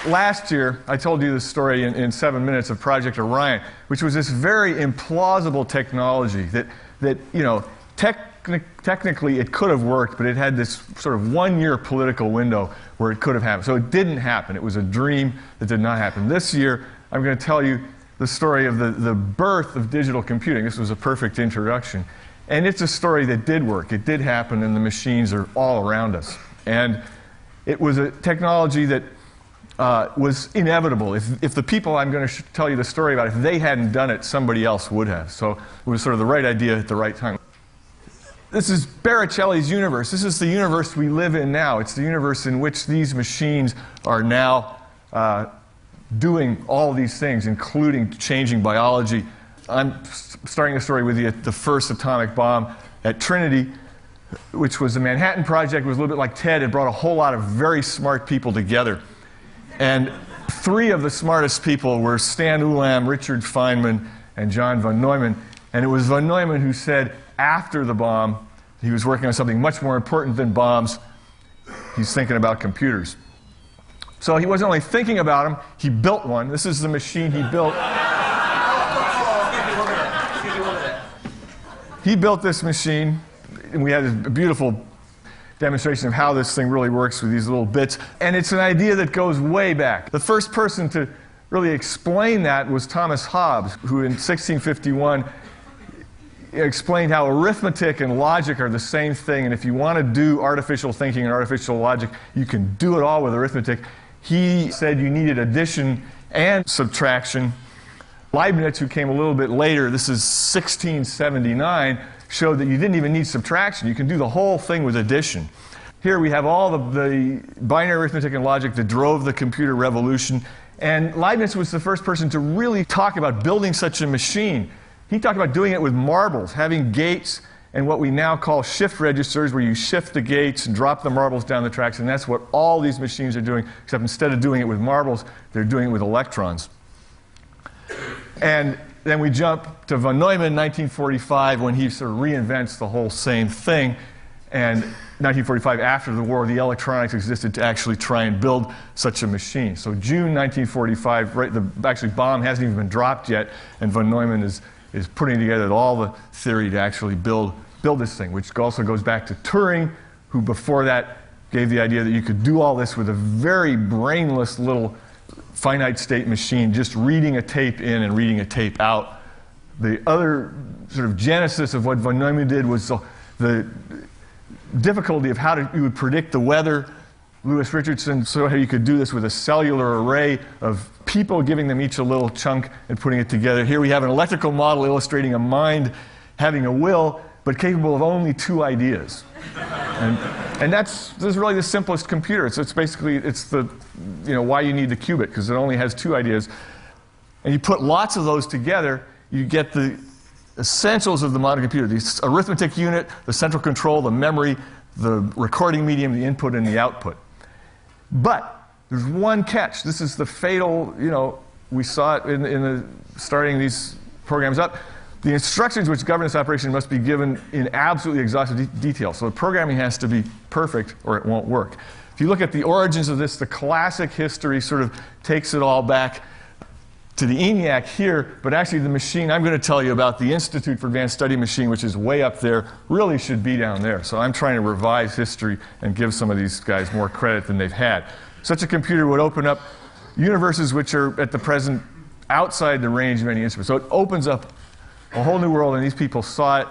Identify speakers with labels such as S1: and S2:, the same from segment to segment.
S1: Last year, I told you this story in 7 minutes of Project Orion, which was this very implausible technology that you know, technically it could have worked, but it had this sort of 1-year political window where it could have happened. So it didn't happen. It was a dream that did not happen. This year, I'm going to tell you the story of the birth of digital computing. This was a perfect introduction. And it's a story that did work. It did happen, and the machines are all around us. And it was a technology that was inevitable. If the people I'm going to tell you the story about, if they hadn't done it, somebody else would have. So it was sort of the right idea at the right time. This is Baricelli's universe. This is the universe we live in now. It's the universe in which these machines are now doing all these things, including changing biology. I'm starting the story with the first atomic bomb at Trinity, which was the Manhattan Project. It was a little bit like TED. It brought a whole lot of very smart people together. And 3 of the smartest people were Stan Ulam, Richard Feynman, and John von Neumann. And it was von Neumann who said, after the bomb, he was working on something much more important than bombs. He's thinking about computers. So he wasn't only thinking about them, he built one. This is the machine he built. He built this machine, and we had a beautiful demonstration of how this thing really works with these little bits. And it's an idea that goes way back. The first person to really explain that was Thomas Hobbes, who in 1651 explained how arithmetic and logic are the same thing, and if you want to do artificial thinking and artificial logic, you can do it all with arithmetic. He said you needed addition and subtraction. Leibniz, who came a little bit later, this is 1679, showed that you didn't even need subtraction. You can do the whole thing with addition. Here we have all the binary arithmetic and logic that drove the computer revolution. And Leibniz was the first person to really talk about building such a machine. He talked about doing it with marbles, having gates and what we now call shift registers, where you shift the gates and drop the marbles down the tracks. And that's what all these machines are doing, except instead of doing it with marbles, they're doing it with electrons. And then we jump to von Neumann, 1945, when he sort of reinvents the whole same thing. And 1945, after the war, the electronics existed to actually try and build such a machine. So June 1945, right, actually bomb hasn't even been dropped yet, and von Neumann is putting together all the theory to actually build this thing, which also goes back to Turing, who before that gave the idea that you could do all this with a very brainless little finite state machine, just reading a tape in and reading a tape out. The other sort of genesis of what von Neumann did was the difficulty of how you would predict the weather. Louis Richardson saw how you could do this with a cellular array of people, giving them each a little chunk and putting it together. Here we have an electrical model illustrating a mind having a will, but capable of only 2 ideas. And this is really the simplest computer. It's basically, it's the, you know, why you need the qubit, because it only has 2 ideas. And you put lots of those together, you get the essentials of the modern computer: the arithmetic unit, the central control, the memory, the recording medium, the input and the output. But there's one catch. This is the fatal, you know, we saw it in starting these programs up. The instructions which govern this operation must be given in absolutely exhaustive detail. So the programming has to be perfect or it won't work. If you look at the origins of this, the classic history sort of takes it all back to the ENIAC here, but actually the machine I'm going to tell you about, the Institute for Advanced Study machine, which is way up there, really should be down there. So I'm trying to revise history and give some of these guys more credit than they've had. Such a computer would open up universes which are at the present outside the range of any instrument. So it opens up a whole new world, and these people saw it.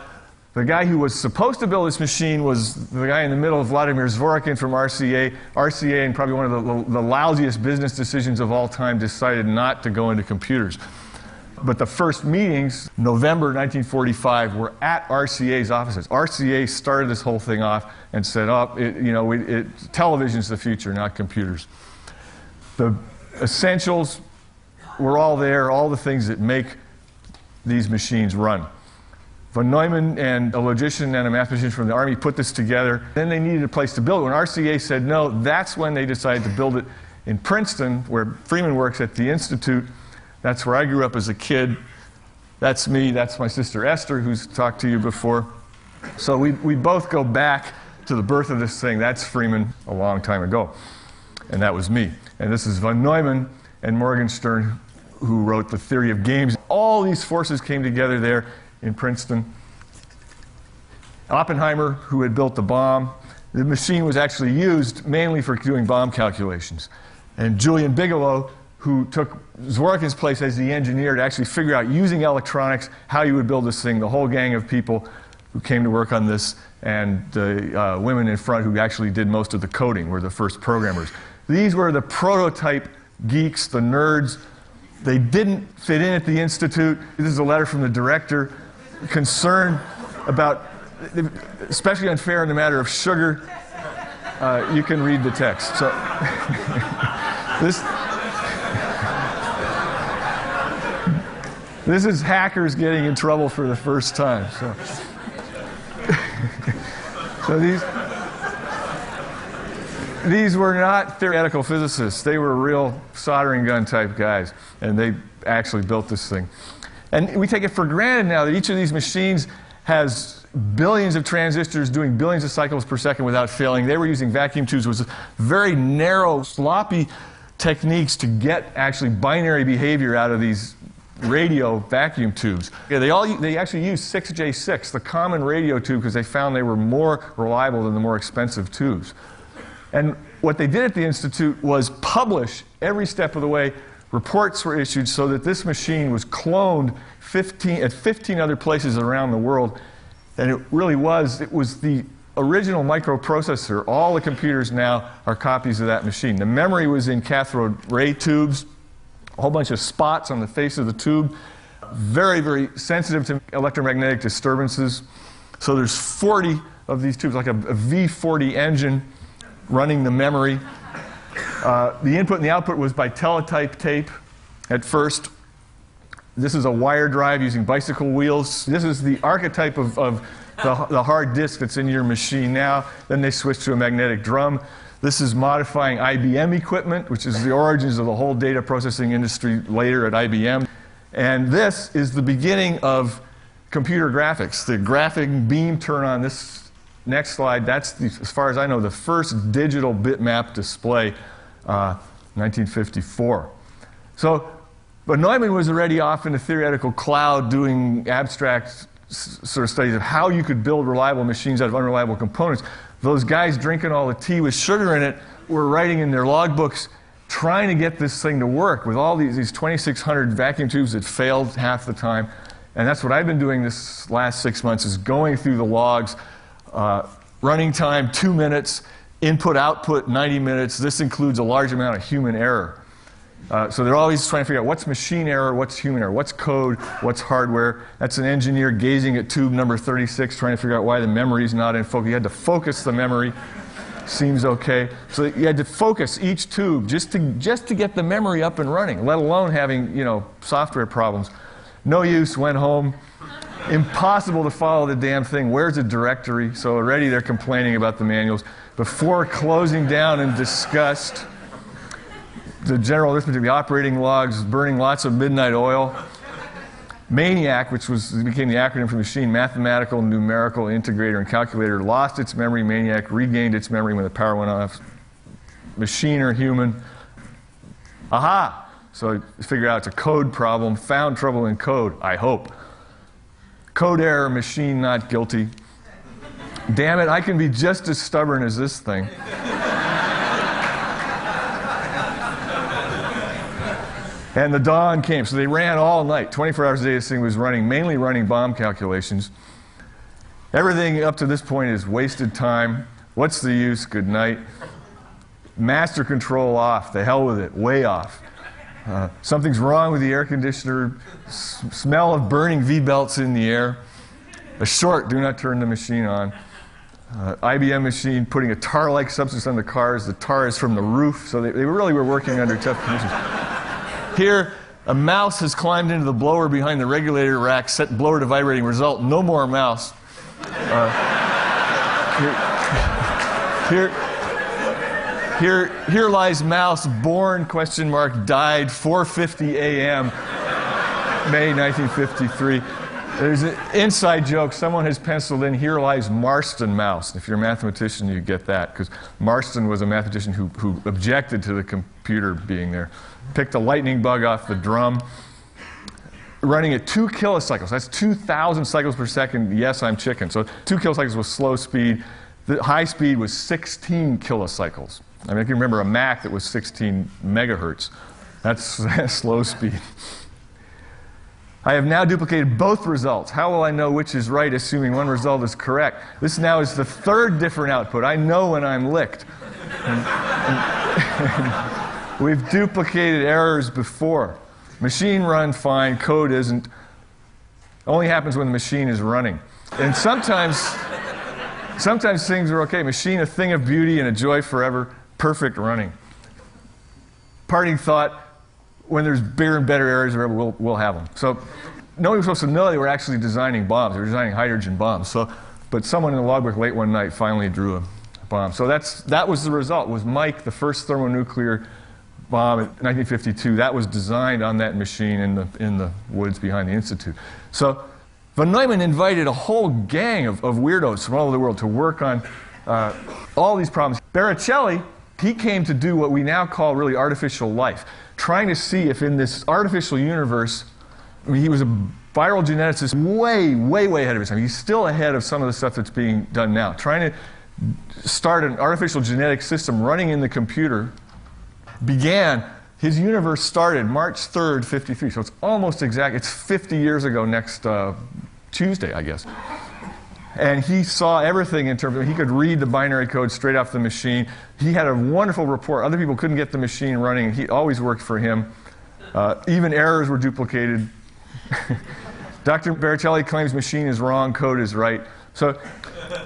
S1: The guy who was supposed to build this machine was the guy in the middle, Vladimir Zworykin from RCA. RCA, and probably one of the lousiest business decisions of all time, decided not to go into computers. But the first meetings, November 1945, were at RCA's offices. RCA started this whole thing off and said, television's the future, not computers. The essentials were all there, all the things that make these machines run. Von Neumann and a logician and a mathematician from the Army put this together. Then they needed a place to build it. When RCA said no, that's when they decided to build it in Princeton, where Freeman works at the Institute. That's where I grew up as a kid. That's me. That's my sister Esther, who's talked to you before. So we both go back to the birth of this thing. That's Freeman a long time ago. And that was me. And this is von Neumann and Morgenstern, who wrote The Theory of Games. All these forces came together there in Princeton. Oppenheimer, who had built the bomb, the machine was actually used mainly for doing bomb calculations. And Julian Bigelow, who took Zworykin's place as the engineer to actually figure out, using electronics, how you would build this thing. The whole gang of people who came to work on this, and the women in front who actually did most of the coding were the first programmers. These were the prototype geeks, the nerds. They didn't fit in at the Institute. This is a letter from the director, concerned about, especially unfair in the matter of sugar. You can read the text. So this is hackers getting in trouble for the first time. So these were not theoretical physicists. They were real soldering gun type guys, and they actually built this thing. And we take it for granted now that each of these machines has billions of transistors doing billions of cycles per second without failing. They were using vacuum tubes, which was very narrow, sloppy techniques to get actually binary behavior out of these radio vacuum tubes. Yeah, they actually used 6J6, the common radio tube, because they found they were more reliable than the more expensive tubes. And what they did at the Institute was publish every step of the way. Reports were issued so that this machine was cloned at 15 other places around the world. And it was the original microprocessor. All the computers now are copies of that machine. The memory was in cathode ray tubes, a whole bunch of spots on the face of the tube, very, very sensitive to electromagnetic disturbances. So there's 40 of these tubes, like a V40 engine running the memory. The input and the output was by teletype tape at first. This is a wire drive using bicycle wheels. This is the archetype of the hard disk that's in your machine now. Then they switched to a magnetic drum. This is modifying IBM equipment, which is the origins of the whole data processing industry later at IBM. And this is the beginning of computer graphics. The graphic beam turn on this next slide, that's, as far as I know, the first digital bitmap display, 1954. So, but Neumann was already off in the theoretical cloud doing abstract sort of studies of how you could build reliable machines out of unreliable components. Those guys drinking all the tea with sugar in it were writing in their logbooks trying to get this thing to work with all these 2,600 vacuum tubes that failed half the time. And that's what I've been doing this last 6 months, is going through the logs. Running time 2 minutes, input output 90 minutes. This includes a large amount of human error. So they're always trying to figure out what's machine error, what's human error, what's code, what's hardware. That's an engineer gazing at tube number 36 trying to figure out why the memory's not in focus. You had to focus the memory. Seems okay. So you had to focus each tube just to get the memory up and running, let alone having, software problems. No use, went home. Impossible to follow the damn thing. Where's the directory? So already they're complaining about the manuals. Before closing down in disgust, the general arithmetic, the operating logs, burning lots of midnight oil. MANIAC, which became the acronym for machine, mathematical, numerical, integrator, and calculator, lost its memory. MANIAC regained its memory when the power went off. Machine or human? Aha! So you figure out it's a code problem, found trouble in code, I hope. Code error, machine not guilty. Damn it, I can be just as stubborn as this thing. And the dawn came. So they ran all night. 24 hours a day, this thing was running, mainly running bomb calculations. Everything up to this point is wasted time. What's the use? Good night. Master control off. The hell with it. Way off. Something's wrong with the air conditioner. Smell of burning V-belts in the air. A short, do not turn the machine on. IBM machine putting a tar-like substance on the cars. The tar is from the roof. So they really were working under tough conditions. Here, a mouse has climbed into the blower behind the regulator rack, set blower to vibrating. Result, no more mouse. Here lies mouse, born, question mark, died, 4:50 a.m., May 1953. There's an inside joke. Someone has penciled in, here lies Marston mouse. If you're a mathematician, you get that, because Marston was a mathematician who objected to the computer being there. Picked a lightning bug off the drum, running at 2 kilocycles. That's 2,000 cycles per second. Yes, I'm chicken. So 2 kilocycles was slow speed. The high speed was 16 kilocycles. I mean, I can remember a Mac that was 16 megahertz. That's slow speed. I have now duplicated both results. How will I know which is right, assuming one result is correct? This now is the third different output. I know when I'm licked. We've duplicated errors before. Machine run fine, code isn't. Only happens when the machine is running. And sometimes things are okay. Machine, a thing of beauty and a joy forever, perfect running. Parting thought, when there's bigger and better errors, we'll have them. So nobody was supposed to know they were actually designing bombs. They were designing hydrogen bombs. But someone in the logbook late one night finally drew a bomb. So that was the result, was Mike, the first thermonuclear bomb in 1952. That was designed on that machine in the woods behind the Institute. So von Neumann invited a whole gang of weirdos from all over the world to work on all these problems. Baricelli, he came to do what we now call really artificial life, trying to see if in this artificial universe, I mean, he was a viral geneticist way, way, way ahead of his time. He's still ahead of some of the stuff that's being done now. Trying to start an artificial genetic system running in the computer his universe started March 3rd, 53. So it's almost exact. It's 50 years ago next Tuesday, I guess. And he saw everything in terms of, he could read the binary code straight off the machine. He had a wonderful report. Other people couldn't get the machine running. He always worked for him. Even errors were duplicated. Dr. Baricelli claims machine is wrong, code is right. So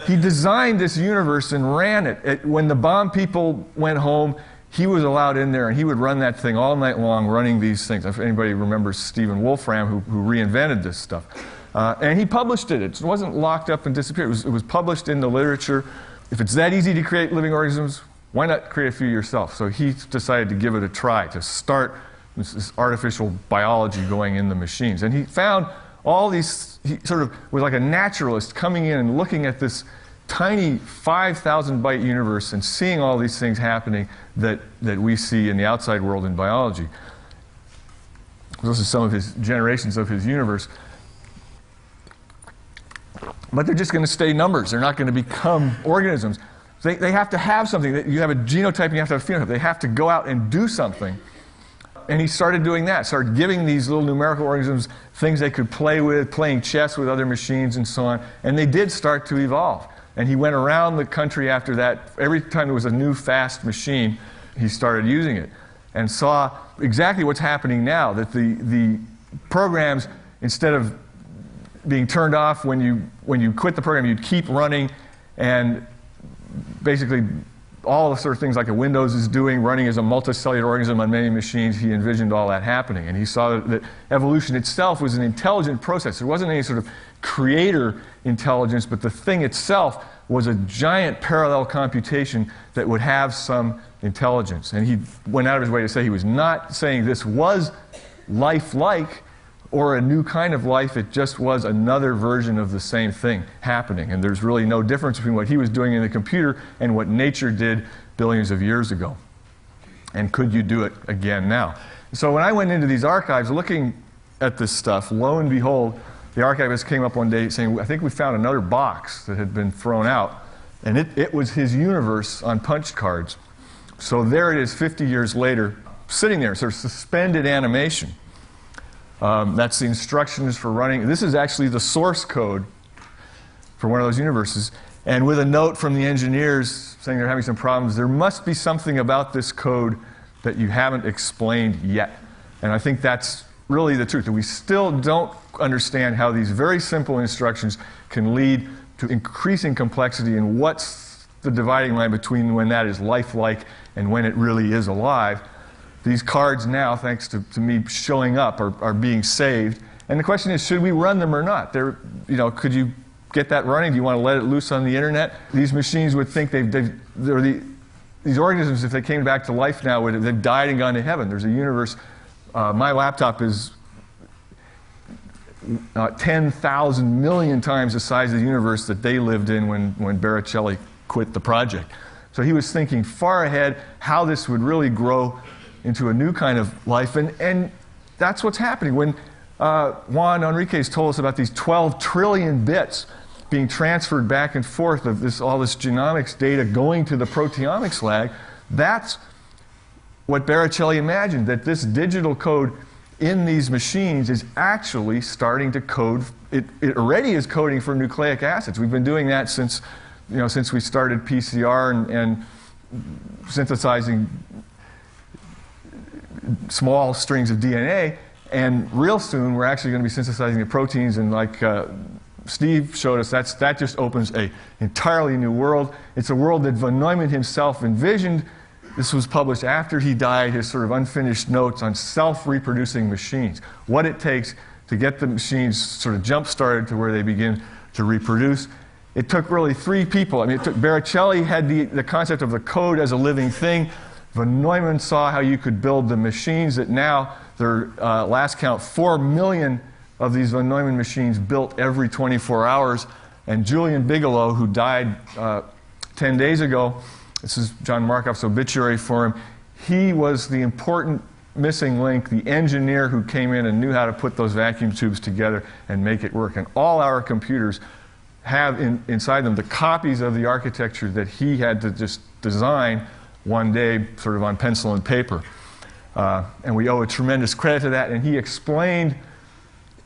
S1: he designed this universe and ran it. When the bomb people went home, he was allowed in there, and he would run that thing all night long, running these things. If anybody remembers Stephen Wolfram, who reinvented this stuff. And he published it. It wasn't locked up and disappeared. It was published in the literature. If it's that easy to create living organisms, why not create a few yourself? So he decided to give it a try, to start this artificial biology going in the machines. And he found all these, he sort of was like a naturalist coming in and looking at this tiny 5,000 byte universe and seeing all these things happening that we see in the outside world in biology. Those are some of his generations of his universe. But they're just going to stay numbers. They're not going to become organisms. They have to have something. You have a genotype and you have to have a phenotype. They have to go out and do something. And he started doing that, started giving these little numerical organisms things they could play with, playing chess with other machines and so on. And they did start to evolve. And he went around the country after that. Every time there was a new fast machine, he started using it and saw exactly what's happening now, that the programs, instead of being turned off when you quit the program, you'd keep running, and basically all the sort of things like a Windows is doing, running as a multicellular organism on many machines. He envisioned all that happening, and he saw that evolution itself was an intelligent process. There wasn't any sort of creator intelligence, but the thing itself was a giant parallel computation that would have some intelligence. And he went out of his way to say he was not saying this was life-like or a new kind of life. It just was another version of the same thing happening. And there's really no difference between what he was doing in the computer and what nature did billions of years ago. And could you do it again now? So when I went into these archives looking at this stuff, lo and behold, the archivist came up one day saying, I think we found another box that had been thrown out. And it was his universe on punch cards. So there it is 50 years later, sitting there, sort of suspended animation. That's the instructions for running. This is actually the source code for one of those universes. And with a note from the engineers saying they're having some problems, there must be something about this code that you haven't explained yet. And I think that's really the truth, that we still don't understand how these very simple instructions can lead to increasing complexity, and what's the dividing line between when that is lifelike and when it really is alive. These cards now, thanks to me showing up, are being saved. And the question is, should we run them or not? Could you get that running? Do you want to let it loose on the internet? These machines would think they're the these organisms, if they came back to life now, they've died and gone to heaven. There's a universe. My laptop is 10,000 million times the size of the universe that they lived in when Baricelli quit the project. So he was thinking far ahead how this would really grow into a new kind of life. And that's what's happening. When Juan Enriquez told us about these 12 trillion bits being transferred back and forth of all this genomics data going to the proteomics lab, that's what Baricelli imagined, that this digital code in these machines is actually starting to code. It already is coding for nucleic acids. We've been doing that since we started PCR and synthesizing small strings of DNA. And real soon, we're actually going to be synthesizing the proteins. And like Steve showed us, that just opens an entirely new world. It's a world that von Neumann himself envisioned. This was published after he died, his sort of unfinished notes on self-reproducing machines. What it takes to get the machines sort of jump-started to where they begin to reproduce. It took really three people. I mean, Baricelli had the concept of the code as a living thing. Von Neumann saw how you could build the machines that now, their last count, 4 million of these von Neumann machines built every 24 hours. And Julian Bigelow, who died 10 days ago, this is John Markoff's obituary for him. He was the important missing link, the engineer who came in and knew how to put those vacuum tubes together and make it work. And all our computers have inside them the copies of the architecture that he had to just design one day, sort of on pencil and paper. And we owe a tremendous credit to that. And he explained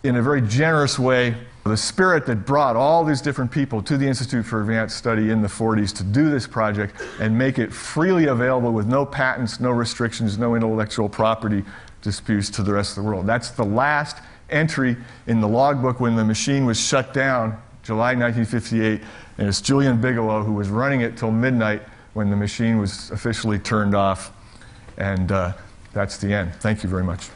S1: in a very generous way the spirit that brought all these different people to the Institute for Advanced Study in the 40s to do this project and make it freely available with no patents, no restrictions, no intellectual property disputes to the rest of the world. That's the last entry in the logbook when the machine was shut down, July 1958, and it's Julian Bigelow who was running it till midnight when the machine was officially turned off. And that's the end. Thank you very much.